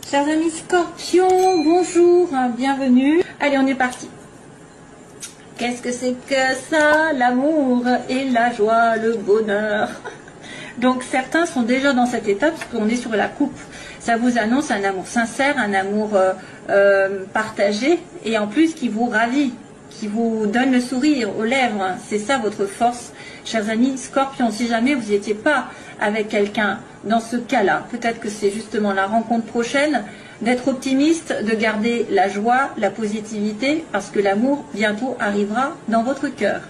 Chers amis Scorpions, bonjour, bienvenue. Allez, on est parti. Qu'est-ce que c'est que ça? L'amour et la joie, le bonheur. Donc certains sont déjà dans cette étape parce qu'on est sur la coupe. Ça vous annonce un amour sincère, un amour partagé et en plus qui vous ravit, qui vous donne le sourire aux lèvres. C'est ça votre force, chers amis Scorpions. Si jamais vous n'étiez pas avec quelqu'un dans ce cas-là, peut-être que c'est justement la rencontre prochaine, d'être optimiste, de garder la joie, la positivité, parce que l'amour bientôt arrivera dans votre cœur.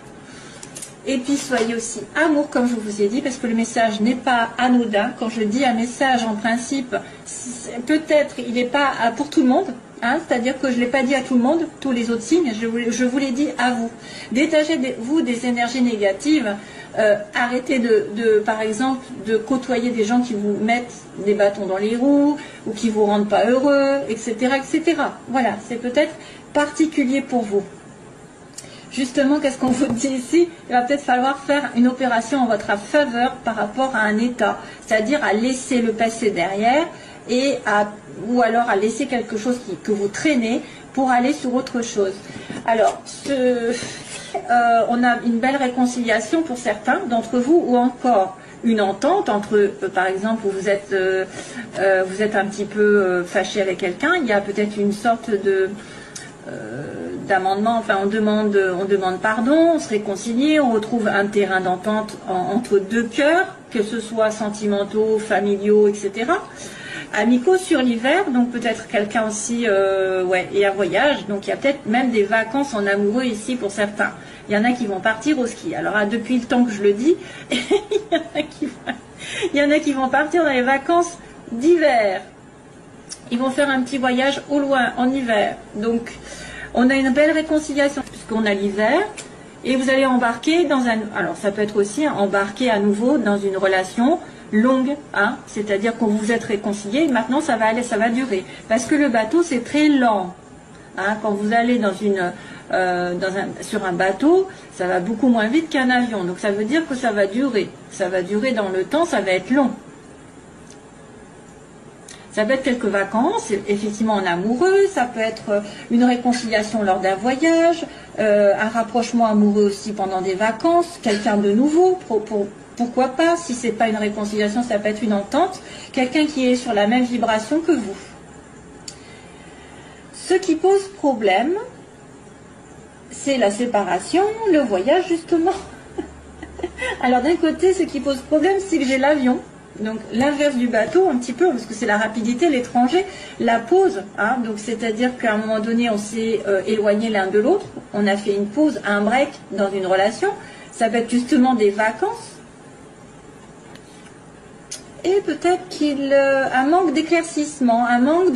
Et puis soyez aussi amour, comme je vous ai dit, parce que le message n'est pas anodin. Quand je dis un message, en principe, peut-être il n'est pas pour tout le monde, hein, c'est-à-dire que je ne l'ai pas dit à tout le monde, tous les autres signes, je vous l'ai dit à vous. Détachez-vous des énergies négatives, arrêtez par exemple, de côtoyer des gens qui vous mettent des bâtons dans les roues, ou qui ne vous rendent pas heureux, etc., etc. Voilà, c'est peut-être particulier pour vous. Justement, qu'est-ce qu'on vous dit ici? Il va peut-être falloir faire une opération en votre faveur par rapport à un état, c'est-à-dire à laisser le passé derrière ou alors à laisser quelque chose que vous traînez pour aller sur autre chose. Alors, on a une belle réconciliation pour certains d'entre vous ou encore une entente entre, par exemple, où vous êtes un petit peu fâché avec quelqu'un, il y a peut-être une sorte d'amendement, enfin on demande pardon, on se réconcilie, on retrouve un terrain d'entente entre deux cœurs, que ce soit sentimentaux, familiaux, etc. Amicaux sur l'hiver, donc peut-être quelqu'un aussi, et un voyage, donc il y a peut-être même des vacances en amoureux ici pour certains. Il y en a qui vont partir au ski. Alors depuis le temps que je le dis, il y en a qui vont partir dans les vacances d'hiver. Ils vont faire un petit voyage au loin, en hiver. Donc, on a une belle réconciliation, puisqu'on a l'hiver. Et vous allez embarquer dans un... Alors, ça peut être aussi embarquer à nouveau dans une relation longue. Hein, c'est-à-dire qu'on vous êtes réconciliés. Et maintenant, ça va durer. Parce que le bateau, c'est très lent. Hein, quand vous allez sur un bateau, ça va beaucoup moins vite qu'un avion. Donc, ça veut dire que ça va durer. Ça va durer dans le temps, ça va être long. Ça peut être quelques vacances, effectivement en amoureux, ça peut être une réconciliation lors d'un voyage, un rapprochement amoureux aussi pendant des vacances, quelqu'un de nouveau, pourquoi pas, si ce n'est pas une réconciliation, ça peut être une entente, quelqu'un qui est sur la même vibration que vous. Ce qui pose problème, c'est la séparation, le voyage justement. Alors d'un côté, ce qui pose problème, c'est que j'ai l'avion. Donc l'inverse du bateau un petit peu, parce que c'est la rapidité, l'étranger, la pause, hein, donc c'est-à-dire qu'à un moment donné on s'est éloigné l'un de l'autre, on a fait une pause, un break dans une relation, ça peut être justement des vacances, et peut-être un manque d'éclaircissement, un manque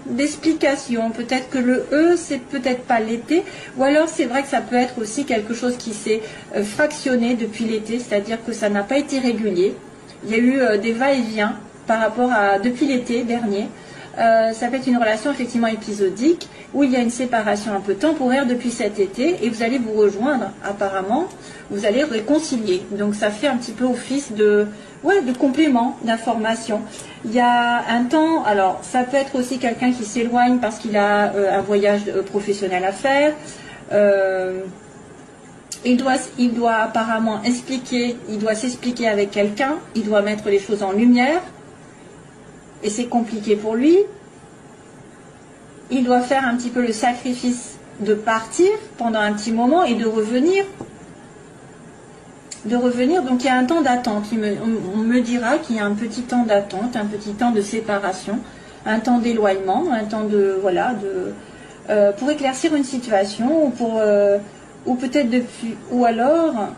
d'explication, peut-être que le E c'est peut-être pas l'été, ou alors c'est vrai que ça peut être aussi quelque chose qui s'est fractionné depuis l'été, c'est-à-dire que ça n'a pas été régulier. Il y a eu des va-et-vient par rapport à depuis l'été dernier. Ça peut être une relation effectivement épisodique où il y a une séparation un peu temporaire depuis cet été et vous allez vous rejoindre apparemment, vous allez réconcilier. Donc ça fait un petit peu office de complément d'information. Il y a un temps, alors ça peut être aussi quelqu'un qui s'éloigne parce qu'il a un voyage professionnel à faire. Il doit apparemment s'expliquer avec quelqu'un, il doit mettre les choses en lumière, et c'est compliqué pour lui. Il doit faire un petit peu le sacrifice de partir pendant un petit moment et de revenir. Donc il y a un temps d'attente, on me dira qu'il y a un petit temps d'attente, un petit temps de séparation, un temps d'éloignement, un temps pour éclaircir une situation, ou peut-être ou alors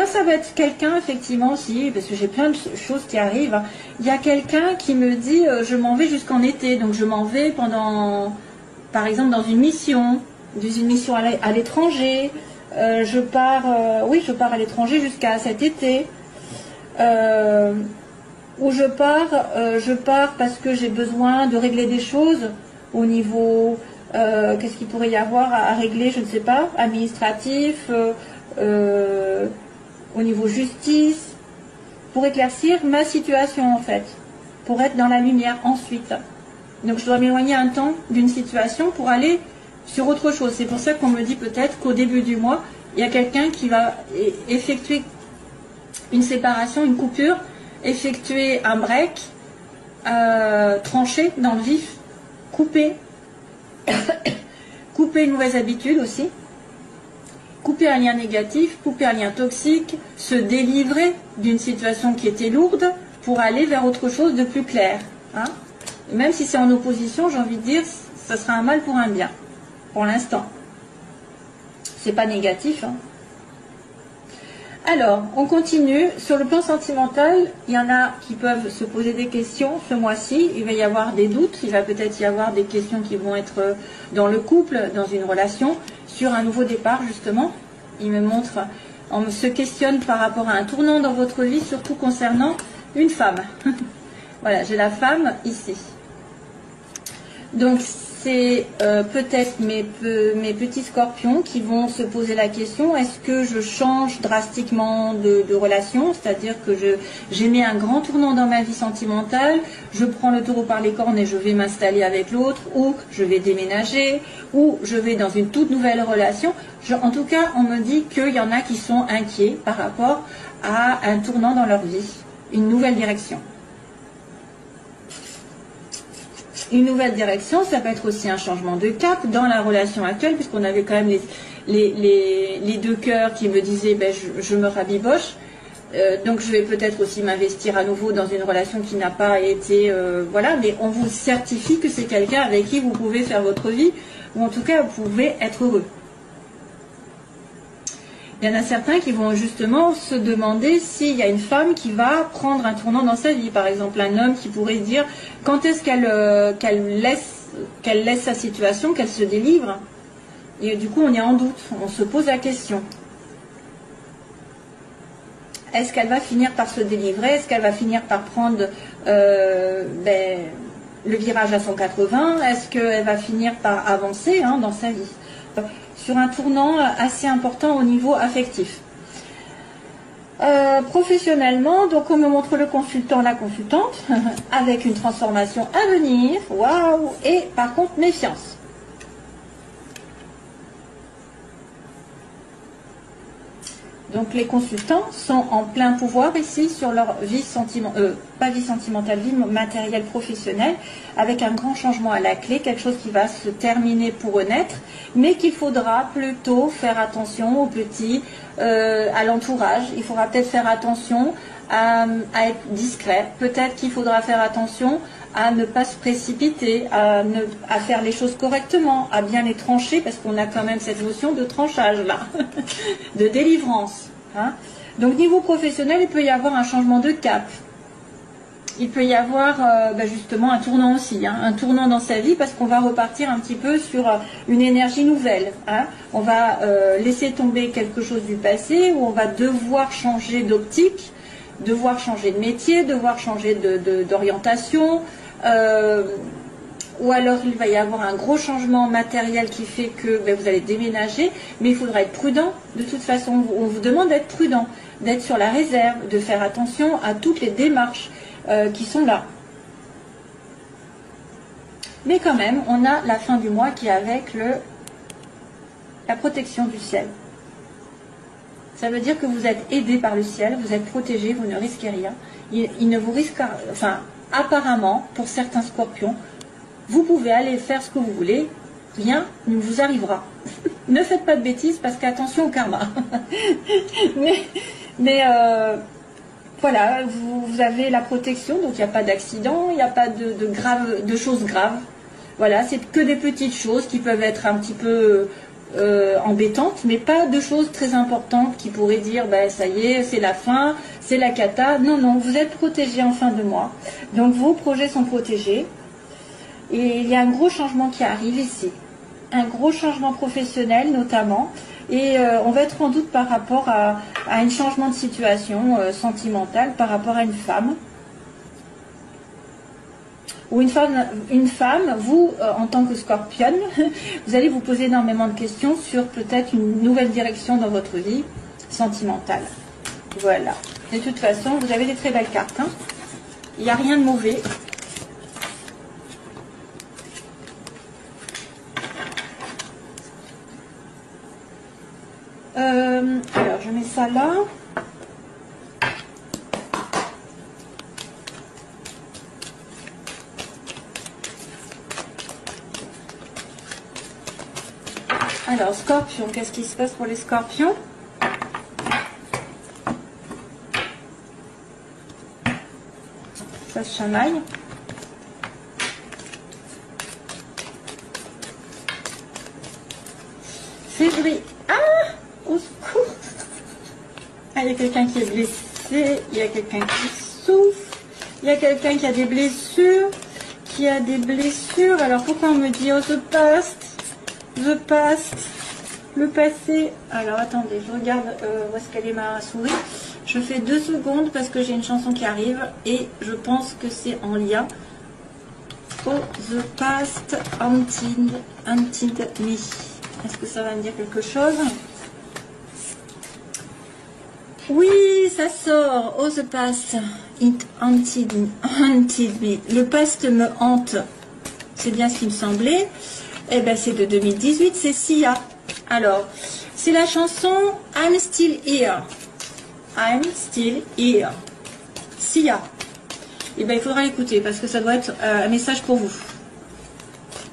ça va être quelqu'un effectivement aussi, parce que j'ai plein de choses qui arrivent, il y a quelqu'un qui me dit je m'en vais jusqu'en été, donc je m'en vais par exemple dans une mission à l'étranger, je pars à l'étranger jusqu'à cet été, ou je pars parce que j'ai besoin de régler des choses au niveau... qu'est-ce qu'il pourrait y avoir à régler, je ne sais pas, administratif, au niveau justice, pour éclaircir ma situation en fait. pour être dans la lumière ensuite. Donc je dois m'éloigner un temps d'une situation pour aller sur autre chose. C'est pour ça qu'on me dit peut-être qu'au début du mois, il y a quelqu'un qui va effectuer une séparation, une coupure, effectuer un break, trancher dans le vif, couper, couper une mauvaise habitude aussi, couper un lien négatif, couper un lien toxique, se délivrer d'une situation qui était lourde pour aller vers autre chose de plus clair. Hein. Même si c'est en opposition, j'ai envie de dire, ça sera un mal pour un bien, pour l'instant. C'est pas négatif. Hein. Alors, on continue. Sur le plan sentimental, il y en a qui peuvent se poser des questions ce mois-ci. Il va y avoir des doutes. Il va peut-être y avoir des questions qui vont être dans le couple, dans une relation, sur un nouveau départ, justement. Il me montre, on se questionne par rapport à un tournant dans votre vie, surtout concernant une femme. Voilà, j'ai la femme ici. Donc, c'est peut-être mes petits scorpions qui vont se poser la question, est-ce que je change drastiquement de relation, c'est-à-dire que j'ai mis un grand tournant dans ma vie sentimentale, je prends le taureau par les cornes et je vais m'installer avec l'autre, ou je vais déménager, ou je vais dans une toute nouvelle relation. En tout cas, on me dit qu'il y en a qui sont inquiets par rapport à un tournant dans leur vie, une nouvelle direction. Une nouvelle direction, ça peut être aussi un changement de cap dans la relation actuelle, puisqu'on avait quand même les deux cœurs qui me disaient ben, je me rabiboche, donc je vais peut-être aussi m'investir à nouveau dans une relation qui n'a pas été... voilà, mais on vous certifie que c'est quelqu'un avec qui vous pouvez faire votre vie, ou en tout cas vous pouvez être heureux. Il y en a certains qui vont justement se demander s'il y a une femme qui va prendre un tournant dans sa vie. Par exemple, un homme qui pourrait dire quand est-ce qu'elle laisse sa situation, qu'elle se délivre. Et du coup, on est en doute, on se pose la question. Est-ce qu'elle va finir par se délivrer? Est-ce qu'elle va finir par prendre le virage à 180? Est-ce qu'elle va finir par avancer dans sa vie? Sur un tournant assez important au niveau affectif. Professionnellement, donc on me montre le consultant, la consultante, avec une transformation à venir, waouh, et par contre méfiance. Donc les consultants sont en plein pouvoir ici sur leur vie sentimentale, pas vie sentimentale, vie matérielle professionnelle, avec un grand changement à la clé, quelque chose qui va se terminer pour renaître, mais qu'il faudra plutôt faire attention aux petits, à l'entourage. Il faudra peut-être faire attention à être discret. Peut-être qu'il faudra faire attention à ne pas se précipiter, à faire les choses correctement, à bien les trancher, parce qu'on a quand même cette notion de tranchage là, de délivrance. Hein. Donc niveau professionnel, il peut y avoir un changement de cap. Il peut y avoir justement un tournant aussi, un tournant dans sa vie, parce qu'on va repartir un petit peu sur une énergie nouvelle. Hein. On va laisser tomber quelque chose du passé, où on va devoir changer d'optique, devoir changer de métier, devoir changer d'orientation, ou alors il va y avoir un gros changement matériel qui fait que vous allez déménager, mais il faudra être prudent. De toute façon, on vous demande d'être prudent, d'être sur la réserve, de faire attention à toutes les démarches qui sont là. Mais quand même, on a la fin du mois qui est avec la protection du ciel. Ça veut dire que vous êtes aidé par le ciel, vous êtes protégé, vous ne risquez rien. Il ne vous risque, enfin, apparemment, pour certains scorpions, vous pouvez aller faire ce que vous voulez, rien ne vous arrivera. Ne faites pas de bêtises parce qu'attention au karma. mais voilà, vous avez la protection, donc il n'y a pas d'accident, il n'y a pas de choses graves. Voilà, c'est que des petites choses qui peuvent être un petit peu embêtantes, mais pas de choses très importantes qui pourraient dire ça y est, c'est la fin, c'est la cata. Non, non, vous êtes protégé en fin de mois. Donc vos projets sont protégés. Et il y a un gros changement qui arrive ici. Un gros changement professionnel notamment. Et on va être en doute par rapport à un changement de situation sentimentale par rapport à une femme. Ou une femme, vous, en tant que scorpion, vous allez vous poser énormément de questions sur peut-être une nouvelle direction dans votre vie sentimentale. Voilà. De toute façon, vous avez des très belles cartes. Hein. Il n'y a rien de mauvais. Alors, je mets ça là. Alors, scorpion, qu'est-ce qui se passe pour les scorpions? Ça se chamaille. Février. Ah! Au secours! Ah, il y a quelqu'un qui est blessé, il y a quelqu'un qui souffre, il y a quelqu'un qui a des blessures, Alors, pourquoi on me dit oh, the past, le passé? Alors, attendez, je regarde où est-ce qu'elle est ma souris. Je fais 2 secondes parce que j'ai une chanson qui arrive et je pense que c'est en lien. Oh, the past haunted me. Est-ce que ça va me dire quelque chose? Oui, ça sort. Oh, the past, it haunted me. Le past me hante. C'est bien ce qui me semblait. Eh bien, c'est de 2018, c'est Sia. Alors, c'est la chanson I'm Still Here. I'm Still Here. Sia. Eh bien, il faudra l'écouter parce que ça doit être un message pour vous.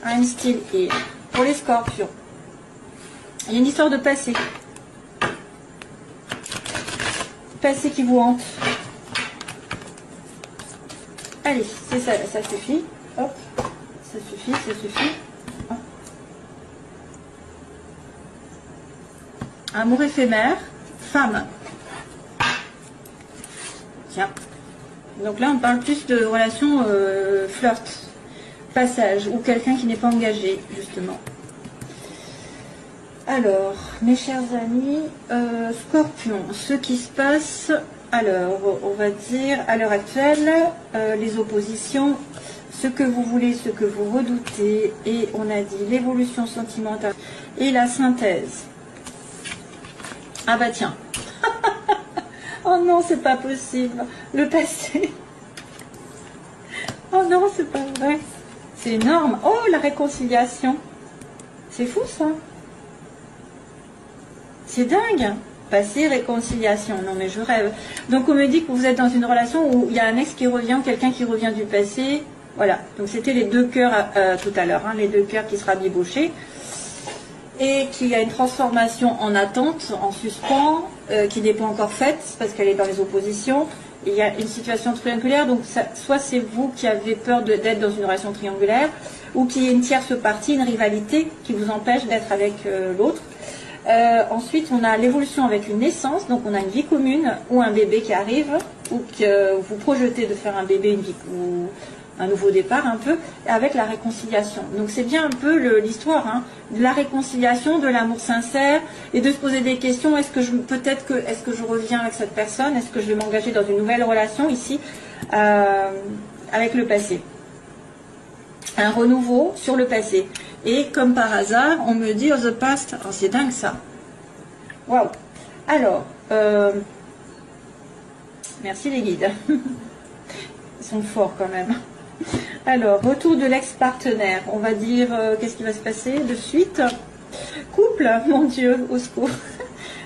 I'm Still Here. Pour les scorpions. Il y a une histoire de passé. Passé qui vous hante. Allez, c'est ça, ça suffit. Hop, ça suffit, ça suffit. Hop. Amour éphémère, femme. Tiens. Donc là, on parle plus de relation flirt, passage, ou quelqu'un qui n'est pas engagé, justement. Alors, mes chers amis, Scorpion, ce qui se passe, alors, on va dire, à l'heure actuelle, les oppositions, ce que vous voulez, ce que vous redoutez, et on a dit l'évolution sentimentale et la synthèse. Ah bah tiens. Oh non, c'est pas possible. Le passé. Oh non, c'est pas vrai. C'est énorme. Oh, la réconciliation. C'est fou ça. C'est dingue. Passé, réconciliation. Non mais je rêve. Donc on me dit que vous êtes dans une relation où il y a un ex qui revient, quelqu'un qui revient du passé. Voilà. Donc c'était les 2 cœurs tout à l'heure. Hein, les 2 cœurs qui sera bibochés. Et qu'il y a une transformation en attente, en suspens, qui n'est pas encore faite parce qu'elle est dans les oppositions. Et il y a une situation triangulaire, donc ça, soit c'est vous qui avez peur d'être dans une relation triangulaire, ou qu'il y ait une tierce partie, une rivalité qui vous empêche d'être avec l'autre. Ensuite, on a l'évolution avec une naissance, donc on a une vie commune ou un bébé qui arrive, ou que vous projetez de faire un bébé, une vie, ou un nouveau départ un peu, avec la réconciliation. Donc c'est bien un peu l'histoire, hein, de la réconciliation, de l'amour sincère, et de se poser des questions, est-ce que je reviens avec cette personne, est-ce que je vais m'engager dans une nouvelle relation ici, avec le passé. Un renouveau sur le passé. Et comme par hasard, on me dit, oh, the past, oh, c'est dingue ça. Waouh. Alors, merci les guides. Ils sont forts quand même. Alors, retour de l'ex-partenaire. On va dire, qu'est-ce qui va se passer de suite? Couple, mon Dieu, au secours.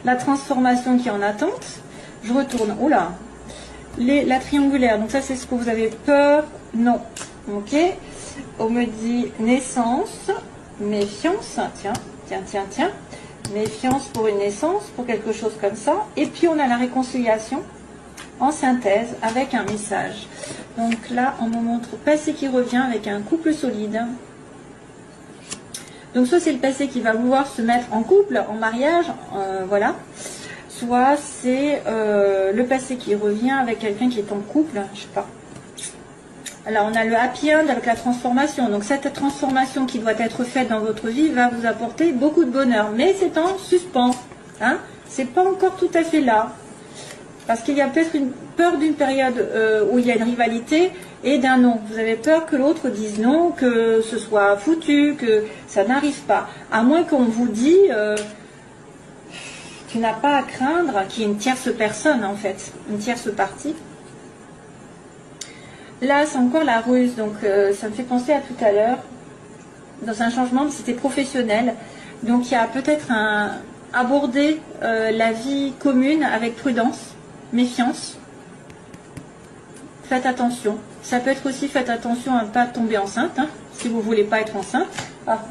La transformation qui est en attente. Je retourne. Oula. La triangulaire. Donc ça, c'est ce que vous avez peur. Non. Ok. On me dit naissance, méfiance. Tiens. Méfiance pour une naissance, pour quelque chose comme ça. Et puis, on a la réconciliation en synthèse avec un message. Donc là, on me montre passé qui revient avec un couple solide. Donc soit c'est le passé qui va vouloir se mettre en couple, en mariage, voilà. Soit c'est le passé qui revient avec quelqu'un qui est en couple, je sais pas. Alors on a le happy end avec la transformation. Donc cette transformation qui doit être faite dans votre vie va vous apporter beaucoup de bonheur. Mais c'est en suspens. Hein, c'est pas encore tout à fait là. Parce qu'il y a peut-être une peur d'une période où il y a une rivalité et d'un non. Vous avez peur que l'autre dise non, que ce soit foutu, que ça n'arrive pas. À moins qu'on vous dise, tu n'as pas à craindre qu'il y ait une tierce personne en fait, une tierce partie. Là, c'est encore la ruse, donc ça me fait penser à tout à l'heure. Dans un changement, c'était professionnel. Donc il y a peut-être aborder la vie commune avec prudence, méfiance. Faites attention. Ça peut être aussi, faites attention à ne pas tomber enceinte, hein, si vous ne voulez pas être enceinte. Ah.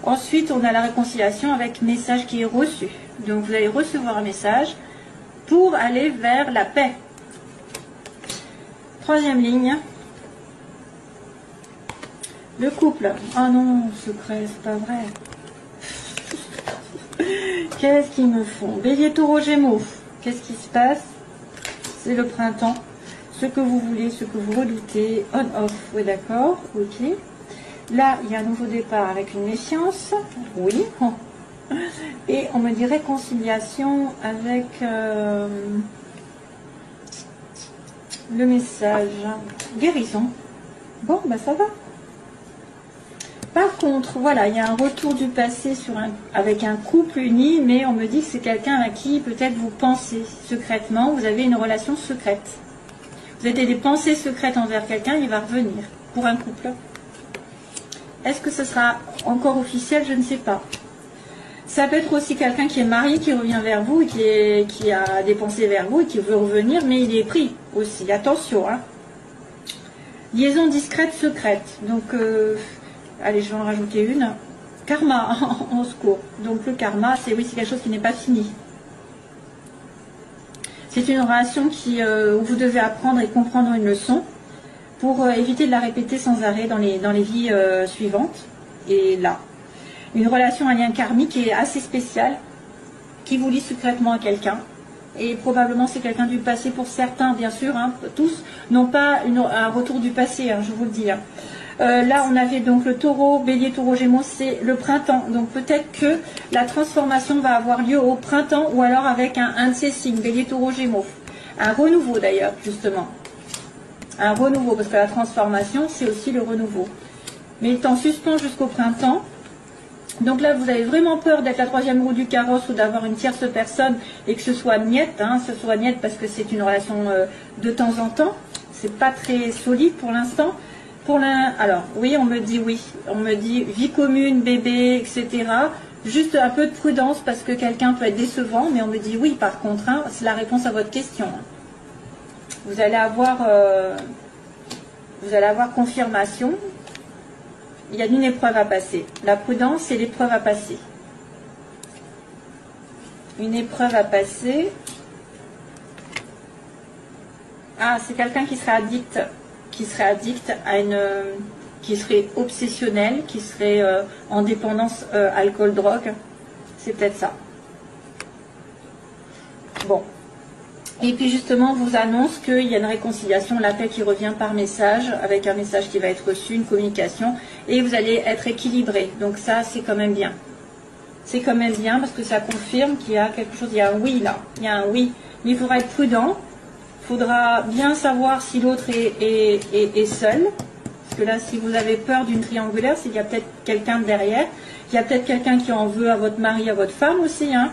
Ensuite, on a la réconciliation avec message qui est reçu. Donc vous allez recevoir un message pour aller vers la paix. Troisième ligne. Le couple. Ah non, secret, c'est pas vrai. Qu'est-ce qu'ils me font? Bélier, Taureau, Gémeaux. Qu'est-ce qui se passe? C'est le printemps. Ce que vous voulez, ce que vous redoutez. On, off. Oui, d'accord. Ok. Là, il y a un nouveau départ avec une méfiance. Oui. Et on me dit réconciliation avec le message. Guérison. Bon, bah ça va. Par contre, voilà, il y a un retour du passé avec un couple uni, mais on me dit que c'est quelqu'un à qui peut-être vous pensez secrètement, vous avez une relation secrète. Vous avez des pensées secrètes envers quelqu'un, il va revenir pour un couple. Est-ce que ce sera encore officiel? Je ne sais pas. Ça peut être aussi quelqu'un qui est marié, qui revient vers vous, et qui a des pensées vers vous et qui veut revenir, mais il est pris aussi. Attention, hein. Liaison discrète, secrète. Donc... allez, je vais en rajouter une. Karma, en secours. Donc le karma, c'est quelque chose qui n'est pas fini. C'est une relation où vous devez apprendre et comprendre une leçon pour éviter de la répéter sans arrêt dans les vies suivantes. Et là, une relation, un lien karmique qui est assez spécial, qui vous lie secrètement à quelqu'un. Et probablement c'est quelqu'un du passé pour certains, bien sûr, hein, tous n'ont pas un retour du passé, hein, je vous le dis. Hein. Là, on avait donc le taureau, bélier, taureau, gémeaux, c'est le printemps. Donc peut-être que la transformation va avoir lieu au printemps ou alors avec un de ces signes, bélier, taureau, gémeaux. Un renouveau d'ailleurs, justement. Un renouveau, parce que la transformation, c'est aussi le renouveau. Mais il est en suspens jusqu'au printemps. Donc là, vous avez vraiment peur d'être la troisième roue du carrosse ou d'avoir une tierce personne et que ce soit niette, hein, parce que c'est une relation de temps en temps. C'est pas très solide pour l'instant. Alors, oui, on me dit oui. On me dit vie commune, bébé, etc. Juste un peu de prudence parce que quelqu'un peut être décevant, mais on me dit oui par contre. Hein, c'est la réponse à votre question. Vous allez avoir confirmation. Il y a une épreuve à passer. La prudence, c'est l'épreuve à passer. Une épreuve à passer. Ah, c'est quelqu'un qui serait addict. Qui serait obsessionnel, qui serait en dépendance alcool, drogue. C'est peut-être ça. Bon. Et puis justement, on vous annonce qu'il y a une réconciliation, la paix qui revient par message, avec un message qui va être reçu, une communication, et vous allez être équilibré. Donc ça, c'est quand même bien. C'est quand même bien parce que ça confirme qu'il y a quelque chose, il y a un oui là, il y a un oui. Mais il faudra être prudent. Il faudra bien savoir si l'autre est seul. Parce que là, si vous avez peur d'une triangulaire, c'est qu'il y a peut-être quelqu'un derrière. Il y a peut-être quelqu'un qui en veut à votre mari, à votre femme aussi. Hein.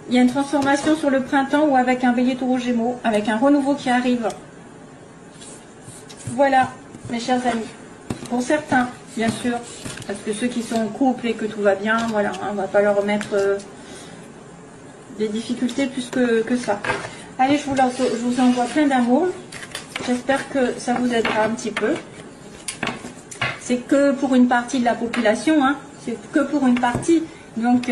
Il y a une transformation sur le printemps ou avec un bélier, taureau, gémeaux, avec un renouveau qui arrive. Voilà, mes chers amis. Pour certains, bien sûr. Parce que ceux qui sont en couple et que tout va bien, voilà, hein, on ne va pas leur remettre des difficultés plus que ça. Allez, je vous envoie plein d'amour. J'espère que ça vous aidera un petit peu. C'est que pour une partie de la population, hein. C'est que pour une partie. Donc,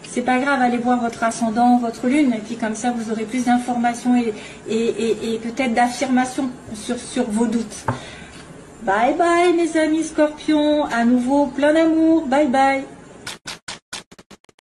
c'est pas grave, allez voir votre ascendant, votre lune. Et puis comme ça, vous aurez plus d'informations et peut-être d'affirmations sur vos doutes. Bye bye, mes amis scorpions. À nouveau, plein d'amour. Bye bye.